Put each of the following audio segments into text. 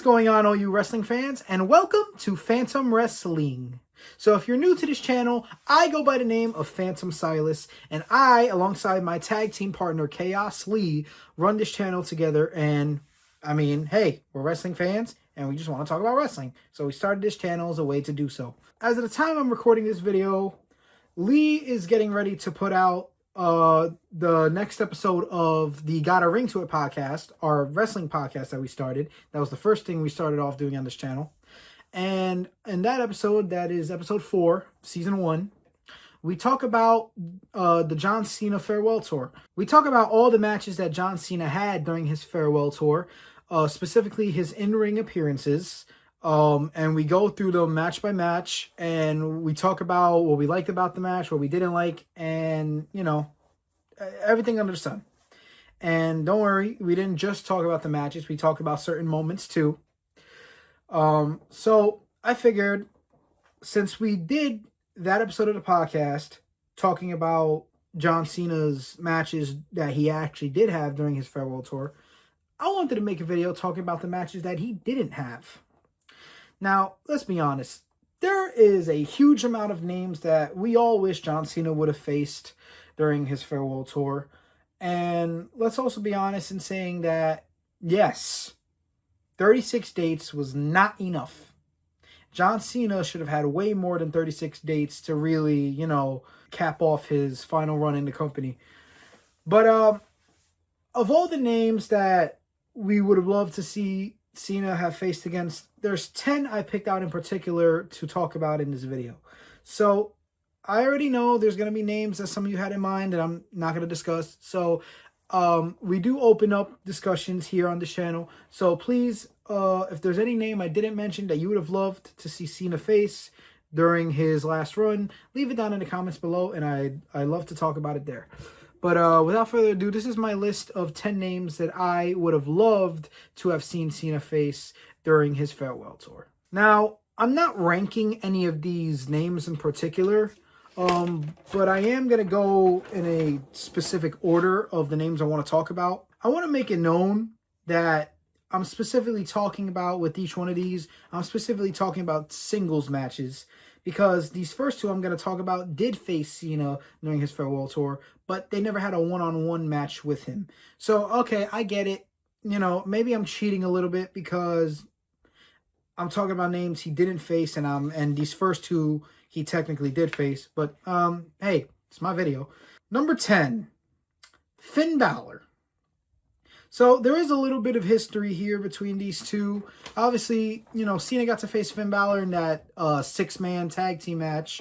going on, all you wrestling fans, and welcome to Phantom Wrestling. So if you're new to this channel, I go by the name of Phantom Sylus, and I, alongside my tag team partner Khaos Lee, run this channel together. And I mean, hey, we're wrestling fans and we just want to talk about wrestling, so we started this channel as a way to do so. As of the time I'm recording this video, Lee is getting ready to put out the next episode of the Gotta Ring to It podcast, our wrestling podcast that we started. That was the first thing we started off doing on this channel. And in that episode, that is episode 4, season 1, we talk about the John Cena farewell tour. We talk about all the matches that John Cena had during his farewell tour, specifically his in-ring appearances. And we go through them match by match, and we talk about what we liked about the match, what we didn't like, and, you know, everything under the sun. And don't worry, we didn't just talk about the matches. We talked about certain moments too. So I figured, since we did that episode of the podcast talking about John Cena's matches that he actually did have during his farewell tour, I wanted to make a video talking about the matches that he didn't have. Now, let's be honest. There is a huge amount of names that we all wish John Cena would have faced during his farewell tour. And let's also be honest in saying that, yes, 36 dates was not enough. John Cena should have had way more than 36 dates to really, you know, cap off his final run in the company. But of all the names that we would have loved to see Cena have faced against, there's 10 I picked out in particular to talk about in this video. So I already know there's going to be names that some of you had in mind that I'm not going to discuss. So we do open up discussions here on the channel. So please, if there's any name I didn't mention that you would have loved to see Cena face during his last run, leave it down in the comments below, and I love to talk about it there. But without further ado, this is my list of 10 names that I would have loved to have seen Cena face during his farewell tour. Now, I'm not ranking any of these names in particular, but I am going to go in a specific order of the names I want to talk about. I want to make it known that I'm specifically talking about, with each one of these, I'm specifically talking about singles matches, because these first two I'm going to talk about did face Cena during his farewell tour, but they never had a one-on-one match with him. So, okay, I get it. You know, maybe I'm cheating a little bit because I'm talking about names he didn't face, and these first two he technically did face. But, hey, it's my video. Number 10, Finn Balor. So there is a little bit of history here between these two. Obviously, you know, Cena got to face Finn Balor in that 6-man tag team match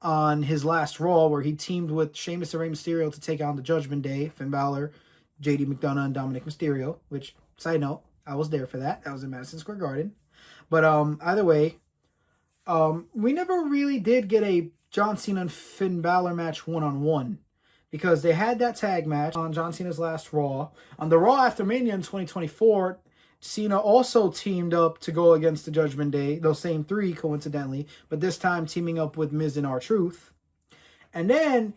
on his last Raw, where he teamed with Sheamus and Rey Mysterio to take on the Judgment Day. Finn Balor, JD McDonough, and Dominic Mysterio, which, side note, I was there for that. That was in Madison Square Garden. But either way, we never really did get a John Cena and Finn Balor match one-on-one. Because they had that tag match on John Cena's last Raw. On the Raw after Mania in 2024, Cena also teamed up to go against the Judgment Day. Those same three, coincidentally. But this time teaming up with Miz and R-Truth. And then,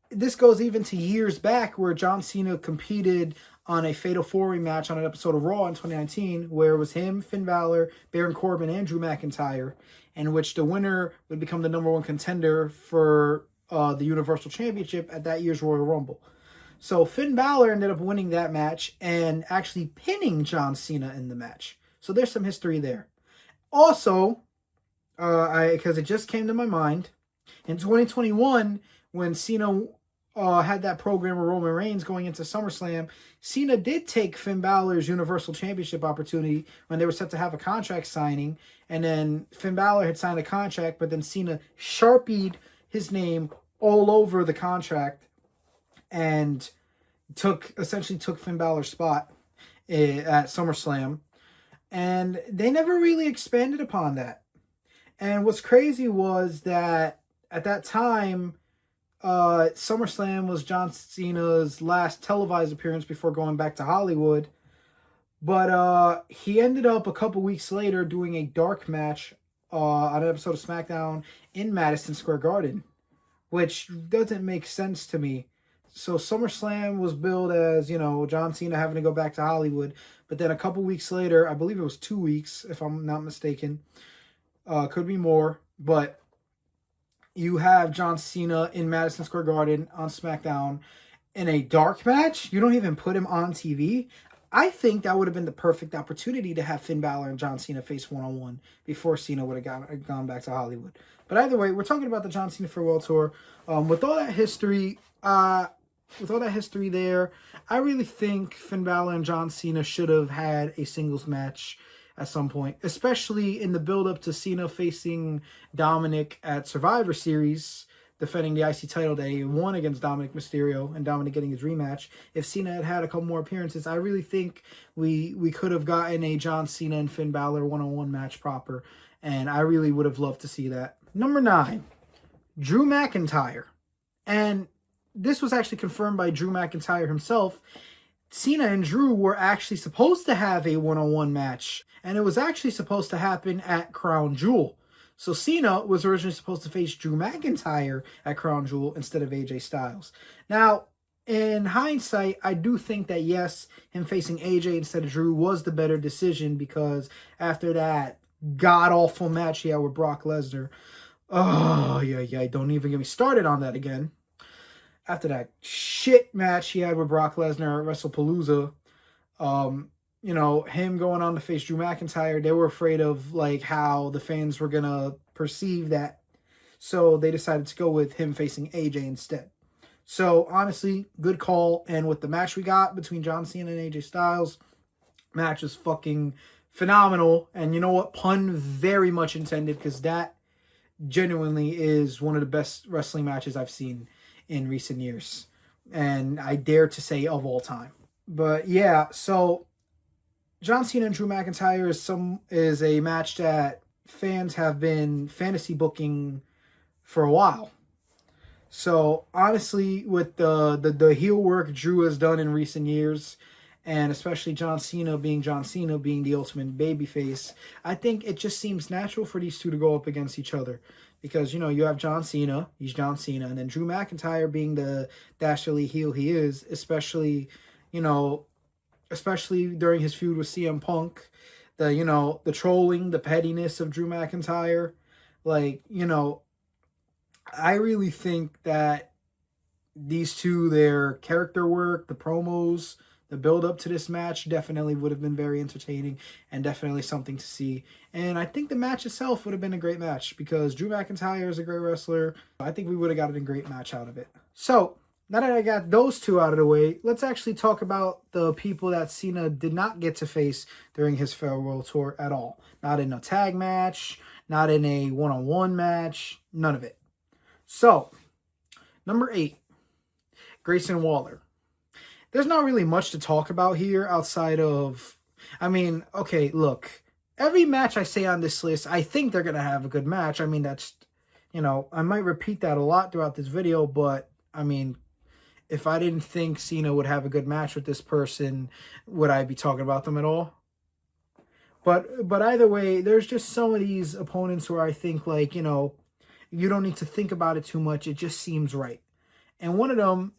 this goes even to years back, where John Cena competed on a Fatal 4-Way match on an episode of Raw in 2019. Where it was him, Finn Balor, Baron Corbin, and Drew McIntyre. In which the winner would become the #1 contender for the Universal Championship at that year's Royal Rumble. So Finn Balor ended up winning that match and actually pinning John Cena in the match. So there's some history there. Also, because it just came to my mind, in 2021, when Cena had that program with Roman Reigns going into SummerSlam, Cena did take Finn Balor's Universal Championship opportunity when they were set to have a contract signing. And then Finn Balor had signed a contract, but then Cena Sharpied his name all over the contract and essentially took Finn Balor's spot at SummerSlam. And they never really expanded upon that. And what's crazy was that at that time, SummerSlam was John Cena's last televised appearance before going back to Hollywood. But he ended up a couple weeks later doing a dark match on an episode of SmackDown in Madison Square Garden, which doesn't make sense to me. So SummerSlam was billed as, you know, John Cena having to go back to Hollywood. But then a couple weeks later, I believe it was 2 weeks, if I'm not mistaken, could be more, but you have John Cena in Madison Square Garden on SmackDown in a dark match. You don't even put him on TV. I think that would have been the perfect opportunity to have Finn Balor and John Cena face one-on-one before Cena would have gone back to Hollywood. But either way, we're talking about the John Cena Farewell Tour. With all that history, there, I really think Finn Balor and John Cena should have had a singles match at some point, especially in the build-up to Cena facing Dominic at Survivor Series, defending the IC title that he won against Dominic Mysterio, and Dominic getting his rematch. If Cena had had a couple more appearances, I really think we could have gotten a John Cena and Finn Balor one-on-one match proper, and I really would have loved to see that. Number 9, Drew McIntyre. And this was actually confirmed by Drew McIntyre himself. Cena and Drew were actually supposed to have a one-on-one match, and it was actually supposed to happen at Crown Jewel. So Cena was originally supposed to face Drew McIntyre at Crown Jewel instead of AJ Styles. Now, in hindsight, I do think that, yes, him facing AJ instead of Drew was the better decision, because after that god-awful match he had with Brock Lesnar, don't even get me started on that again. After that shit match he had with Brock Lesnar at WrestlePalooza, him going on to face Drew McIntyre, they were afraid of like how the fans were going to perceive that. So they decided to go with him facing AJ instead. So honestly, good call. And with the match we got between John Cena and AJ Styles, match is fucking phenomenal. And you know what? Pun very much intended, because that genuinely is one of the best wrestling matches I've seen in recent years, and I dare to say of all time. But yeah, so John Cena and Drew McIntyre is a match that fans have been fantasy booking for a while. So honestly, with the heel work Drew has done in recent years, and especially John Cena being the ultimate babyface, I think it just seems natural for these two to go up against each other. Because, you have John Cena, he's John Cena, and then Drew McIntyre being the dastardly heel he is, especially during his feud with CM Punk, the trolling, the pettiness of Drew McIntyre. I really think that these two, their character work, the promos, the build up to this match definitely would have been very entertaining and definitely something to see. And I think the match itself would have been a great match, because Drew McIntyre is a great wrestler. I think we would have gotten a great match out of it. So now that I got those two out of the way, let's actually talk about the people that Cena did not get to face during his farewell tour at all. Not in a tag match, not in a one-on-one match, none of it. So, number 8, Grayson Waller. There's not really much to talk about here outside of, okay, look, every match I say on this list, I think they're going to have a good match. That's, I might repeat that a lot throughout this video, but, if I didn't think Cena would have a good match with this person, would I be talking about them at all? But either way, there's just some of these opponents where I think, you don't need to think about it too much. It just seems right. And one of them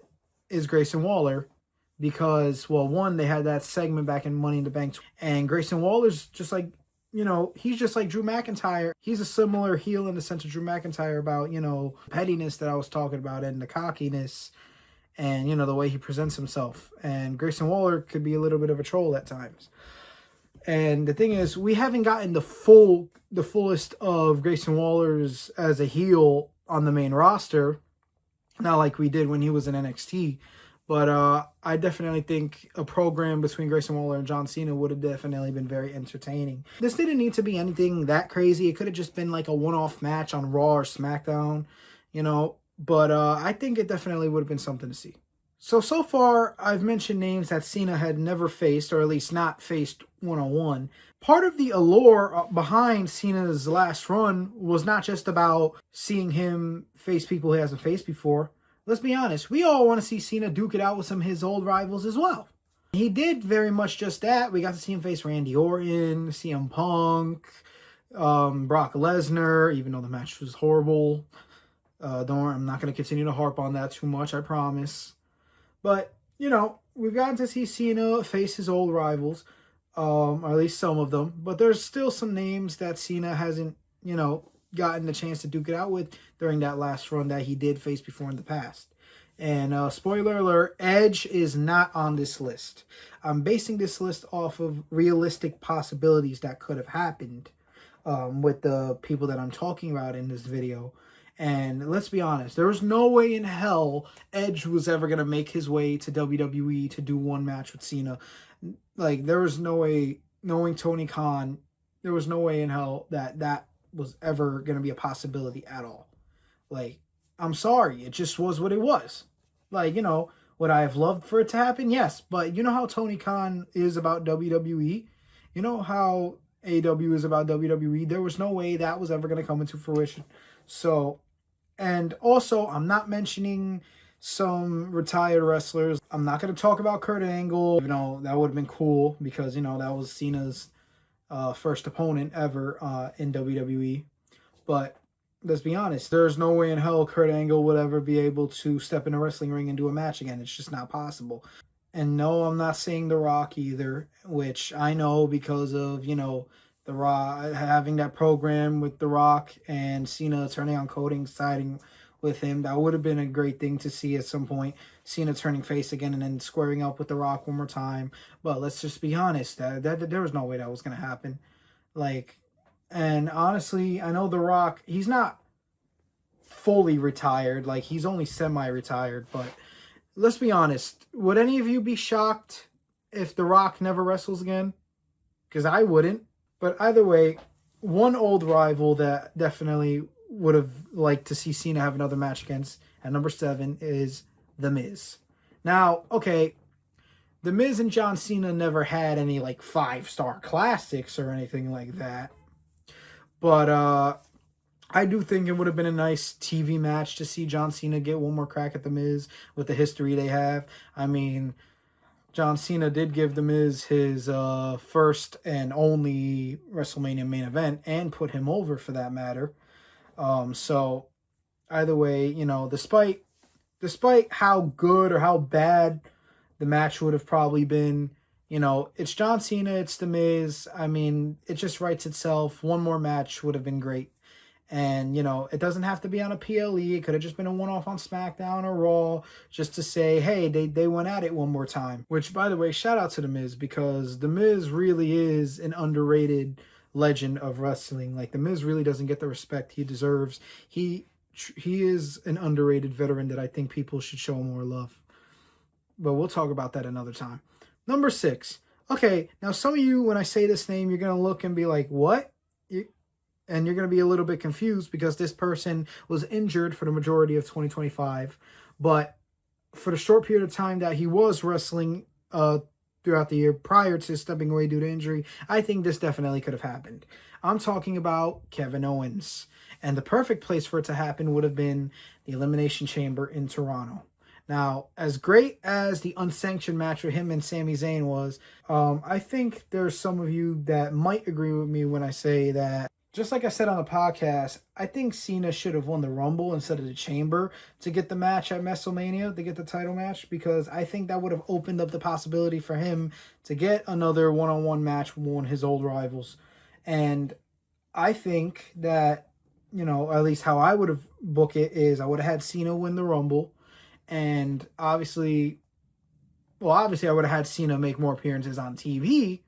is Grayson Waller. Because, well, one, they had that segment back in Money in the Bank. And Grayson Waller's just like, he's just like Drew McIntyre. He's a similar heel in the sense of Drew McIntyre about, pettiness that I was talking about, and the cockiness, and, the way he presents himself. And Grayson Waller could be a little bit of a troll at times. And the thing is, we haven't gotten the fullest of Grayson Waller's as a heel on the main roster. Not like we did when he was in NXT. But I definitely think a program between Grayson Waller and John Cena would have definitely been very entertaining. This didn't need to be anything that crazy. It could have just been like a one-off match on Raw or SmackDown, But I think it definitely would have been something to see. So far, I've mentioned names that Cena had never faced, or at least not faced one-on-one. Part of the allure behind Cena's last run was not just about seeing him face people he hasn't faced before. Let's be honest, we all want to see Cena duke it out with some of his old rivals as well. He did very much just that. We got to see him face Randy Orton, CM Punk, Brock Lesnar, even though the match was horrible. Don't worry, I'm not going to continue to harp on that too much, I promise. But, we've gotten to see Cena face his old rivals. or at least some of them. But there's still some names that Cena hasn't, gotten the chance to duke it out with during that last run that he did face before in the past. And spoiler alert, Edge is not on this list. I'm basing this list off of realistic possibilities that could have happened with the people that I'm talking about in this video. And let's be honest, there was no way in hell Edge was ever going to make his way to WWE to do one match with Cena. Like, there was no way, knowing Tony Khan, there was no way in hell that was ever going to be a possibility at all. Like, I'm sorry, it just was what it was. Like, would I have loved for it to happen? Yes, but you know how Tony Khan is about WWE? You know how AEW is about WWE? There was no way that was ever going to come into fruition. So, and also, I'm not mentioning some retired wrestlers. I'm not going to talk about Kurt Angle. That would have been cool because, that was Cena's first opponent ever in WWE. But let's be honest, there's no way in hell Kurt Angle would ever be able to step in a wrestling ring and do a match again. It's just not possible. And no, I'm not saying The Rock either, which I know because of, The Rock, having that program with The Rock and Cena turning on coding, siding with him. That would have been a great thing to see at some point. Cena turning face again and then squaring up with The Rock one more time. But let's just be honest, that there was no way that was going to happen. Like, and honestly, I know The Rock, he's not fully retired. Like, he's only semi-retired. But let's be honest, would any of you be shocked if The Rock never wrestles again? Because I wouldn't. But either way, one old rival that definitely would have liked to see Cena have another match against at number 7 is The Miz. Now, okay, The Miz and John Cena never had any, 5-star classics or anything like that. But I do think it would have been a nice TV match to see John Cena get one more crack at The Miz with the history they have. I mean, John Cena did give The Miz his first and only WrestleMania main event and put him over for that matter. So either way, despite how good or how bad the match would have probably been, it's John Cena, it's The Miz. I mean, it just writes itself. One more match would have been great. And, it doesn't have to be on a PLE. It could have just been a one-off on SmackDown or Raw just to say, hey, they went at it one more time. Which, by the way, shout out to The Miz because The Miz really is an underrated legend of wrestling. Like, The Miz really doesn't get the respect he deserves. He is an underrated veteran that I think people should show more love. But we'll talk about that another time. Number 6. Okay, now some of you, when I say this name, you're going to look and be like, what? And you're going to be a little bit confused because this person was injured for the majority of 2025. But for the short period of time that he was wrestling throughout the year prior to stepping away due to injury, I think this definitely could have happened. I'm talking about Kevin Owens. And the perfect place for it to happen would have been the Elimination Chamber in Toronto. Now, as great as the unsanctioned match with him and Sami Zayn was, I think there's some of you that might agree with me when I say that, just like I said on the podcast, I think Cena should have won the Rumble instead of the Chamber to get the match at WrestleMania, to get the title match, because I think that would have opened up the possibility for him to get another one-on-one match with one of his old rivals. And I think that, at least how I would have booked it is I would have had Cena win the Rumble. And obviously I would have had Cena make more appearances on TV.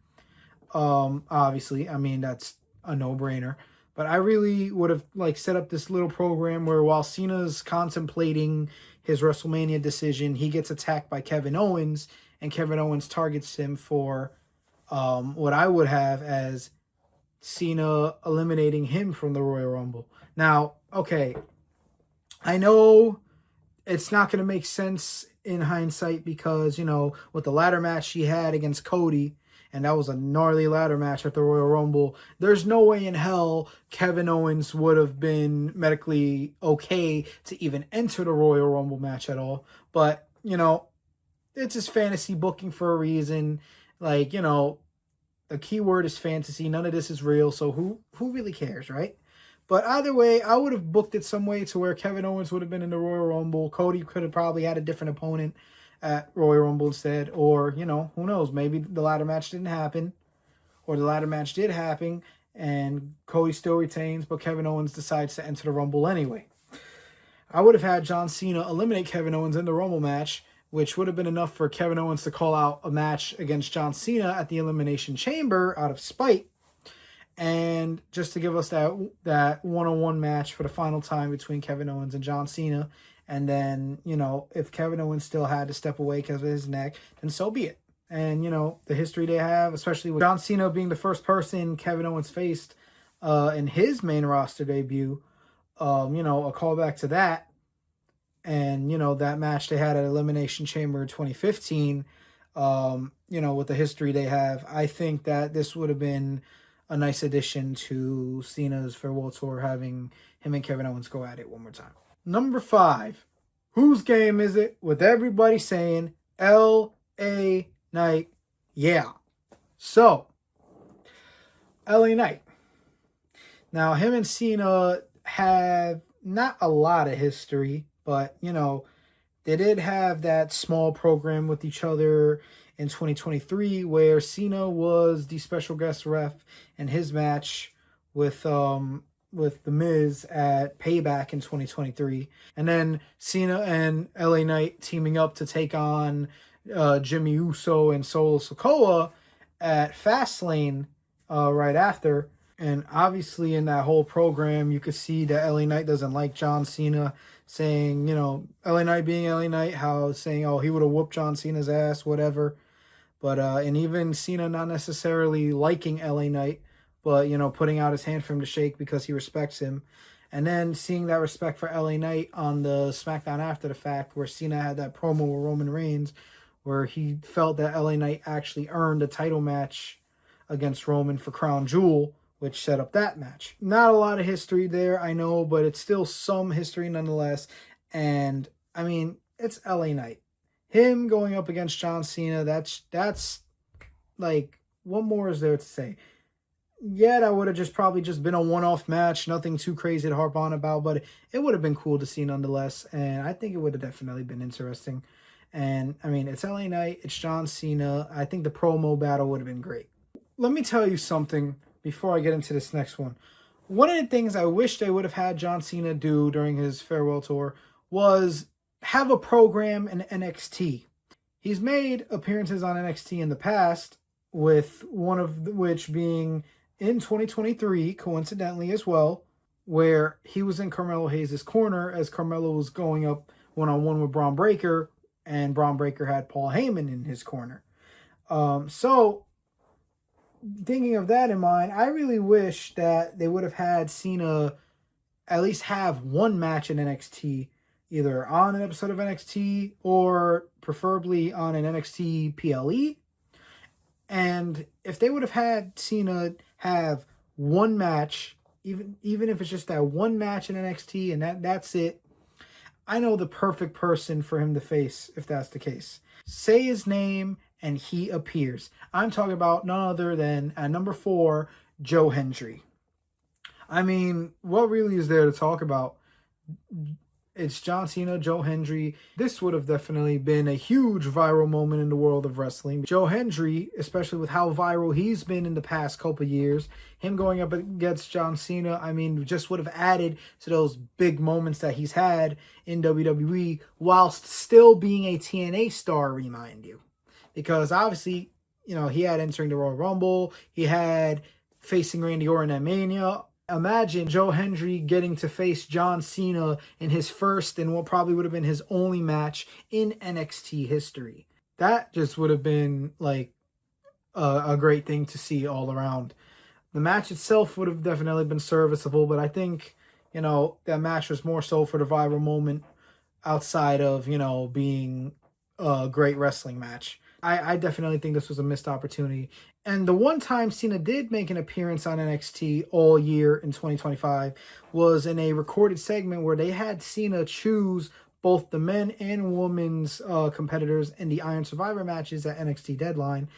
Obviously, I mean, that's a no-brainer. But I really would have set up this little program where while Cena's contemplating his WrestleMania decision, he gets attacked by Kevin Owens, and Kevin Owens targets him for what I would have as Cena eliminating him from the Royal Rumble. Now, okay, I know it's not going to make sense in hindsight because, with the ladder match he had against Cody, and that was a gnarly ladder match at the Royal Rumble, there's no way in hell Kevin Owens would have been medically okay to even enter the Royal Rumble match at all. But, it's just fantasy booking for a reason. The key word is fantasy. None of this is real, so who really cares, right? But either way, I would have booked it some way to where Kevin Owens would have been in the Royal Rumble. Cody could have probably had a different opponent at Royal Rumble instead. Or, who knows? Maybe the ladder match didn't happen. or the ladder match did happen, and Cody still retains, but Kevin Owens decides to enter the Rumble anyway. I would have had John Cena eliminate Kevin Owens in the Rumble match, which would have been enough for Kevin Owens to call out a match against John Cena at the Elimination Chamber out of spite, and just to give us that one-on-one match for the final time between Kevin Owens and John Cena. And then, if Kevin Owens still had to step away because of his neck, then so be it. And, the history they have, especially with John Cena being the first person Kevin Owens faced in his main roster debut, a callback to that. And, that match they had at Elimination Chamber 2015, with the history they have, I think that this would have been a nice addition to Cena's farewell tour, having him and Kevin Owens go at it one more time. Number 5, whose game is it? With everybody saying L.A. Knight, yeah. So, L.A. Knight. Now, him and Cena have not a lot of history, but, they did have that small program with each other in 2023 where Cena was the special guest ref in his match with The Miz at Payback in 2023. And then Cena and LA Knight teaming up to take on Jimmy Uso and Solo Sikoa at Fastlane right after. And obviously in that whole program, you could see that LA Knight doesn't like John Cena, saying, LA Knight being LA Knight, saying, he would have whooped John Cena's ass, whatever. But, and even Cena not necessarily liking LA Knight, but, putting out his hand for him to shake because he respects him. And then seeing that respect for LA Knight on the SmackDown after the fact, where Cena had that promo with Roman Reigns, where he felt that LA Knight actually earned a title match against Roman for Crown Jewel, which set up that match. Not a lot of history there, I know, but it's still some history nonetheless. And, it's LA Knight. Him going up against John Cena, that's like, what more is there to say? Yeah, that would have probably been a one-off match, nothing too crazy to harp on about, but it would have been cool to see nonetheless, and I think it would have definitely been interesting. And, it's LA Knight, it's John Cena. I think the promo battle would have been great. Let me tell you something before I get into this next one. One of the things I wish they would have had John Cena do during his farewell tour was have a program in NXT. He's made appearances on NXT in the past, with one of which being in 2023, coincidentally as well, where he was in Carmelo Hayes' corner as Carmelo was going up one-on-one with Braun Breaker, and Braun Breaker had Paul Heyman in his corner. So, thinking of that in mind, I really wish that they would have had Cena at least have one match in NXT, either on an episode of NXT or preferably on an NXT PLE. And if they would have had Cena have one match, even if it's just that one match in NXT and that's it, I know the perfect person for him to face if that's the case. Say his name and he appears. I'm talking about none other than at number 4, Joe Hendry. What really is there to talk about? It's John Cena, Joe Hendry. This would have definitely been a huge viral moment in the world of wrestling. Joe Hendry, especially with how viral he's been in the past couple years, him going up against John Cena, just would have added to those big moments that he's had in WWE whilst still being a TNA star, remind you. Because obviously, he had entering the Royal Rumble, he had facing Randy Orton at Mania. Imagine Joe Hendry getting to face John Cena in his first and what probably would have been his only match in NXT history. That just would have been like a great thing to see all around. The match itself would have definitely been serviceable, but I think, that match was more so for the viral moment outside of, being a great wrestling match. I definitely think this was a missed opportunity. And the one time Cena did make an appearance on NXT all year in 2025 was in a recorded segment where they had Cena choose both the men and women's competitors in the Iron Survivor matches at NXT Deadline.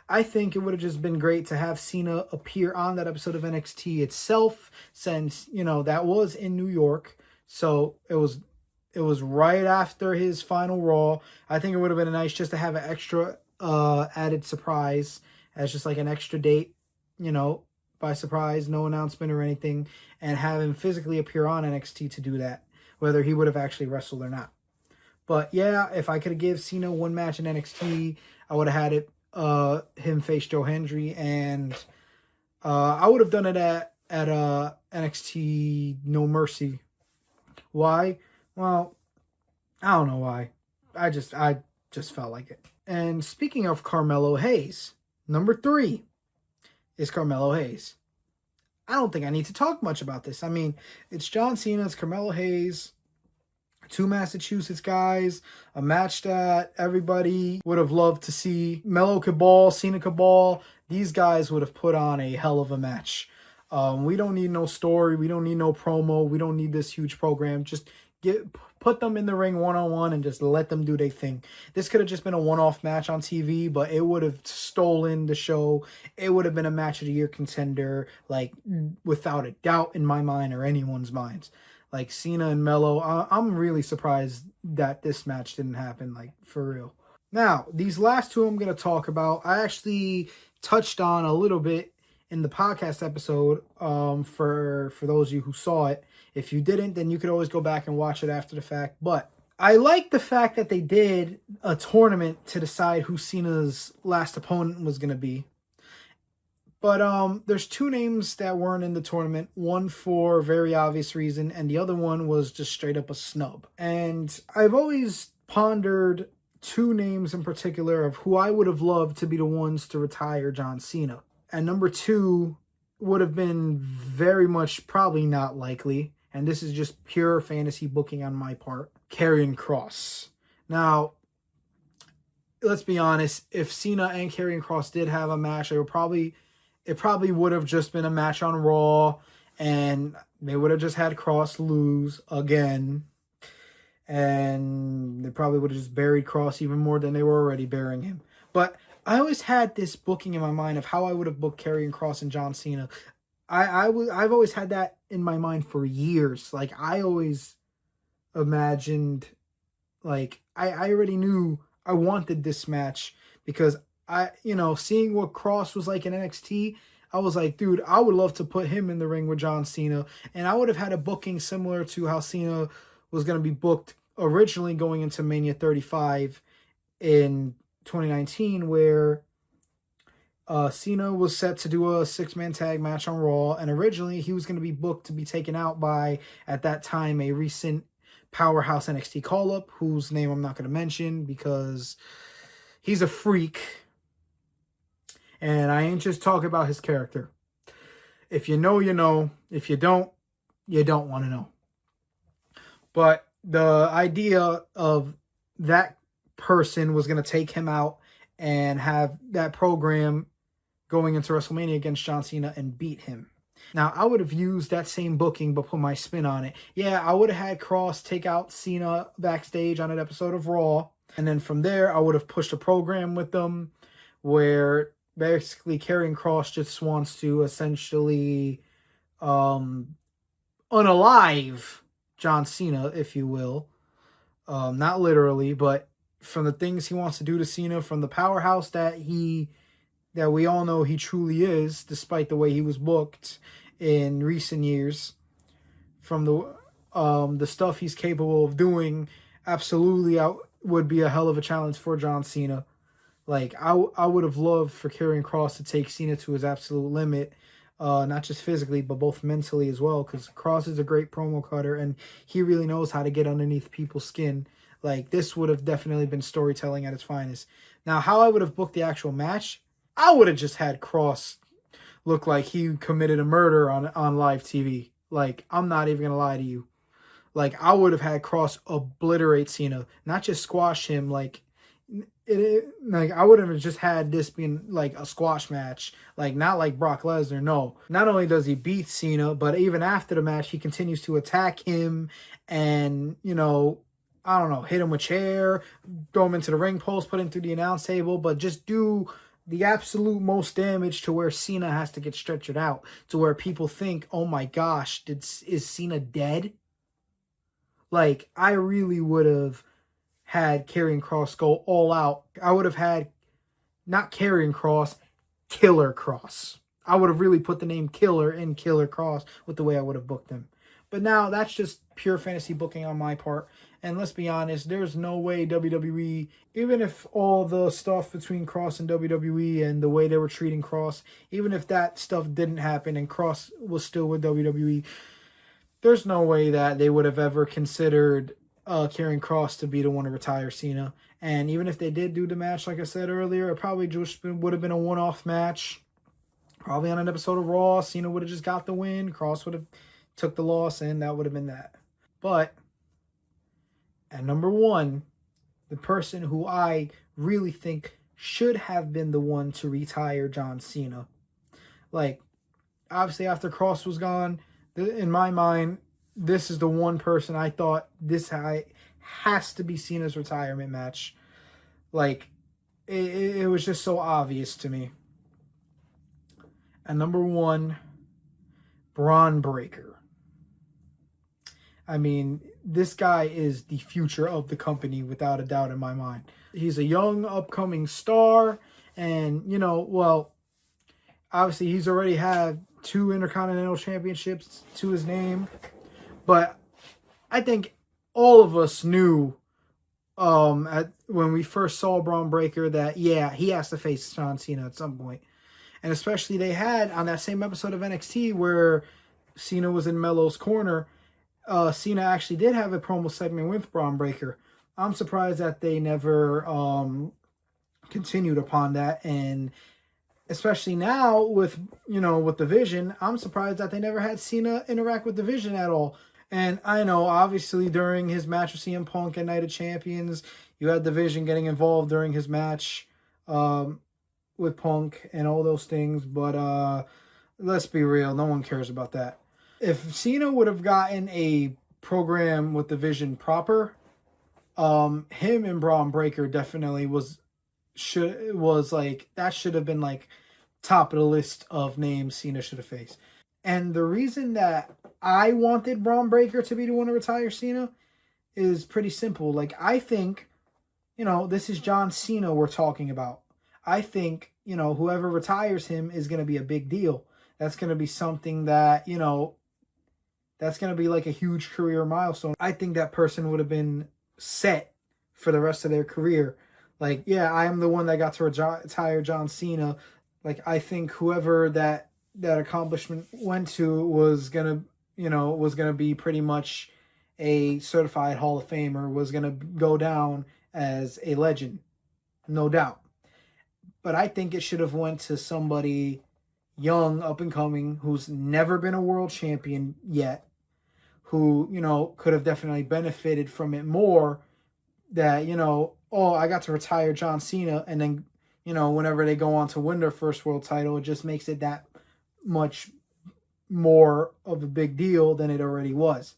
I think it would have just been great to have Cena appear on that episode of NXT itself, since, that was in New York. So it was right after his final Raw. I think it would have been nice just to have an extra added surprise as just like an extra date by surprise, no announcement or anything, and have him physically appear on NXT to do that, whether he would have actually wrestled or not. But yeah, if I could have given Cena one match in NXT, I would have had it him face Joe Hendry, and I would have done it at NXT No Mercy. Why? Well, I don't know why. I just felt like it. And speaking of Carmelo Hayes, number 3 is Carmelo Hayes. I don't think I need to talk much about this. I mean, it's John Cena, it's Carmelo Hayes, 2 Massachusetts guys, a match that everybody would have loved to see. Melo could ball, Cena could ball. These guys would have put on a hell of a match. We don't need no story. We don't need no promo. We don't need this huge program. Just put them in the ring one-on-one and just let them do their thing. This could have just been a one-off match on TV, but it would have stolen the show. It would have been a match of the year contender, like, without a doubt in my mind or anyone's minds. Like, Cena and Melo, I'm really surprised that this match didn't happen, like, for real. Now, these last 2 I'm going to talk about, I actually touched on a little bit in the podcast episode for those of you who saw it. If you didn't, then you could always go back and watch it after the fact. But I like the fact that they did a tournament to decide who Cena's last opponent was going to be. But there's 2 names that weren't in the tournament. One for a very obvious reason, and the other one was just straight up a snub. And I've always pondered 2 names in particular of who I would have loved to be the ones to retire John Cena. And number 2 would have been very much probably not likely. And this is just pure fantasy booking on my part. Karrion Kross. Now, let's be honest. If Cena and Karrion Kross did have a match, it probably would have just been a match on Raw. And they would have just had Kross lose again. And they probably would have just buried Kross even more than they were already burying him. But I always had this booking in my mind of how I would have booked Karrion Kross and John Cena. I've always had that in my mind for years. Like, I always imagined, like, I already knew I wanted this match because seeing what Kross was like in NXT, I was like, dude, I would love to put him in the ring with John Cena. And I would have had a booking similar to how Cena was going to be booked originally going into Mania 35 in 2019, where Cena was set to do a 6-man tag match on Raw, and originally he was going to be booked to be taken out by, at that time, a recent powerhouse NXT call-up, whose name I'm not going to mention because he's a freak, and I ain't just talking about his character. If you know, you know. If you don't want to know. But the idea of that person was going to take him out and have that program going into WrestleMania against John Cena and beat him. Now, I would have used that same booking but put my spin on it. Yeah, I would have had Kross take out Cena backstage on an episode of Raw. And then from there, I would have pushed a program with them where basically Karrion Kross just wants to essentially unalive John Cena, if you will. Not literally, but from the things he wants to do to Cena, from the powerhouse that we all know he truly is, despite the way he was booked in recent years, from the stuff he's capable of doing, absolutely would be a hell of a challenge for John Cena. Like, I would have loved for Karrion Kross to take Cena to his absolute limit, not just physically, but both mentally as well, because Kross is a great promo cutter, and he really knows how to get underneath people's skin. Like, this would have definitely been storytelling at its finest. Now, how I would have booked the actual match, I would have just had Kross look like he committed a murder on live TV. Like, I'm not even going to lie to you. Like, I would have had Kross obliterate Cena, not just squash him. Like, I would have just had this being like a squash match, like not like Brock Lesnar. No, not only does he beat Cena, but even after the match, he continues to attack him and, I don't know, hit him with a chair, throw him into the ring post, put him through the announce table, but just do the absolute most damage to where Cena has to get stretchered out, to where people think, oh my gosh, is Cena dead? Like, I really would have had Karrion Kross go all out. I would have had, not Karrion Kross, Killer Kross. I would have really put the name Killer in Killer Cross with the way I would have booked him. But now that's just pure fantasy booking on my part. And let's be honest, there's no way WWE, even if all the stuff between Cross and WWE and the way they were treating Cross, even if that stuff didn't happen and Cross was still with WWE, there's no way that they would have ever considered Karrion Kross to be the one to retire Cena. And even if they did do the match, like I said earlier, it probably just would have been a one-off match. Probably on an episode of Raw, Cena would have just got the win. Kross would have took the loss, and that would have been that. But at number one, the person who I really think should have been the one to retire John Cena. Like, obviously after Kross was gone, in my mind, this is the one person I thought this has to be Cena's retirement match. Like, it was just so obvious to me. And number one, Braun Breaker. I mean, this guy is the future of the company without a doubt in my mind. He's a young, upcoming star. And, you know, well, obviously he's already had 2 Intercontinental Championships to his name. But I think all of us knew when we first saw Braun Breaker that, yeah, he has to face John Cena at some point. And especially they had on that same episode of NXT where Cena was in Melo's corner, Cena actually did have a promo segment with Braun Breaker. I'm surprised that they never continued upon that. And especially now with, you know, with the Vision, I'm surprised that they never had Cena interact with the Vision at all. And I know, obviously, during his match with CM Punk at Night of Champions, you had the Vision getting involved during his match with Punk and all those things. But let's be real, no one cares about that. If Cena would have gotten a program with the Vision proper, him and Braun Breaker definitely that should have been like top of the list of names Cena should have faced. And the reason that I wanted Braun Breaker to be the one to retire Cena is pretty simple. Like, I think, you know, this is John Cena we're talking about. I think, you know, whoever retires him is going to be a big deal. That's going to be something that, you know, that's going to be like a huge career milestone. I think that person would have been set for the rest of their career. Like, yeah, I am the one that got to retire John Cena. Like, I think whoever that accomplishment went to was going to be pretty much a certified Hall of Famer, was going to go down as a legend, no doubt. But I think it should have went to somebody young, up and coming, who's never been a world champion yet, who, you know, could have definitely benefited from it more. That, you know, oh, I got to retire John Cena, and then, you know, whenever they go on to win their first world title, it just makes it that much more of a big deal than it already was.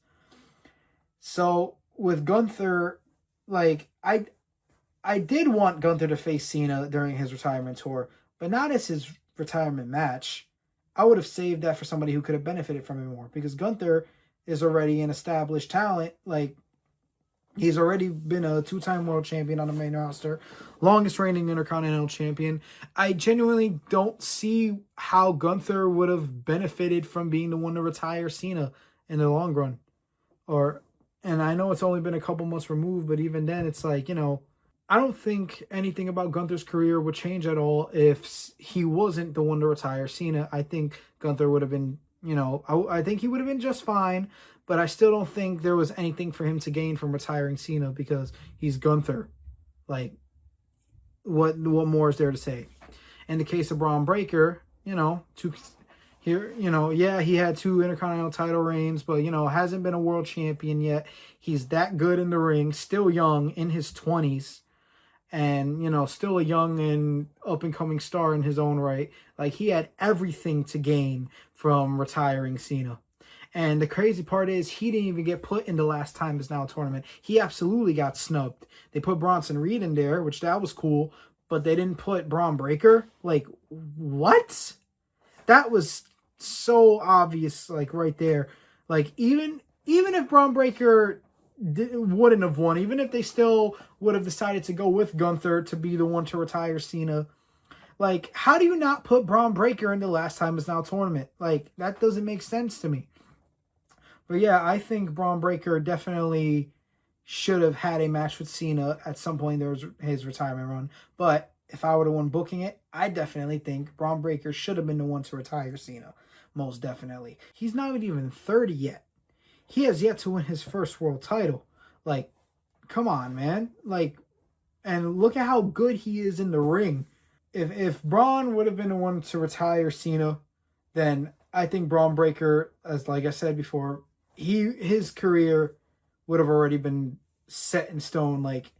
So with Gunther, like, I did want Gunther to face Cena during his retirement tour, but not as his retirement match. I would have saved that for somebody who could have benefited from it more, because Gunther is already an established talent. Like, he's already been a 2-time world champion on the main roster, longest reigning Intercontinental champion. I genuinely don't see how Gunther would have benefited from being the one to retire Cena in the long run. And I know it's only been a couple months removed, but even then, it's like, you know, I don't think anything about Gunther's career would change at all if he wasn't the one to retire Cena. I think Gunther would have been, you know, I think he would have been just fine, but I still don't think there was anything for him to gain from retiring Cena, because he's Gunther. Like, what more is there to say? In the case of Braun Breaker, you know, he had 2 Intercontinental title reigns, but, you know, hasn't been a world champion yet. He's that good in the ring, still young, in his 20s. And, you know, still a young and up-and-coming star in his own right. Like, he had everything to gain from retiring Cena. And the crazy part is, he didn't even get put in the Last Time Is Now tournament. He absolutely got snubbed. They put Bronson Reed in there, which that was cool, but they didn't put Braun Breaker. Like, what? That was so obvious, like, right there. Like, even if Braun Breaker wouldn't have won, even if they still would have decided to go with Gunther to be the one to retire Cena, Like, how do you not put Braun Breaker in the Last Time Is Now tournament? Like, that doesn't make sense to me. But yeah, I think Braun Breaker definitely should have had a match with Cena at some point during his retirement run. But if I were the one booking it, I definitely think Braun Breaker should have been the one to retire Cena. Most definitely. He's not even 30 yet. He has yet to win his first world title. Like, come on, man. Like, and look at how good he is in the ring. If Braun would have been the one to retire Cena, then I think Braun Breaker, as like I said before, his career would have already been set in stone. Like,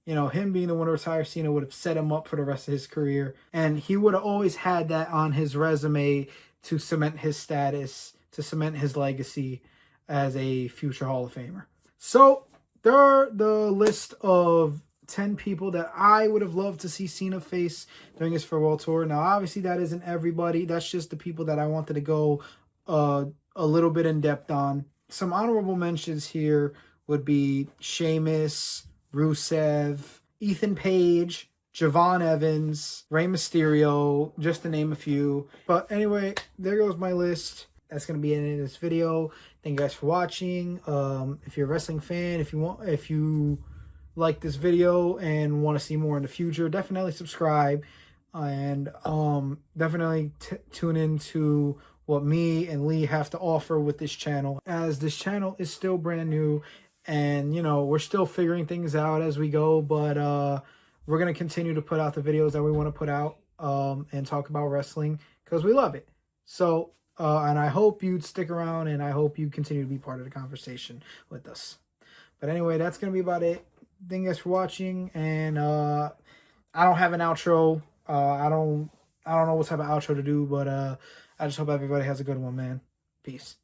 you know, him being the one to retire Cena would have set him up for the rest of his career. And he would have always had that on his resume to cement his status, to cement his legacy as a future Hall of Famer. So, there are the list of 10 people that I would have loved to see Cena face during his farewell tour. Now, obviously, that isn't everybody. That's just the people that I wanted to go a little bit in depth on. Some honorable mentions here would be Sheamus, Rusev, Ethan Page, Javon Evans, Rey Mysterio, just to name a few. But anyway, there goes my list. That's going to be it in this video. Thank you guys for watching. If you're a wrestling fan, if you like this video and want to see more in the future, definitely subscribe and definitely tune into what me and Lee have to offer with this channel, as this channel is still brand new and, you know, we're still figuring things out as we go, but we're going to continue to put out the videos that we want to put out and talk about wrestling because we love it. So and I hope you'd stick around and I hope you continue to be part of the conversation with us. But anyway, that's going to be about it. Thank you guys for watching, and I don't have an outro. I don't know what type of outro to do, but I just hope everybody has a good one, man. Peace.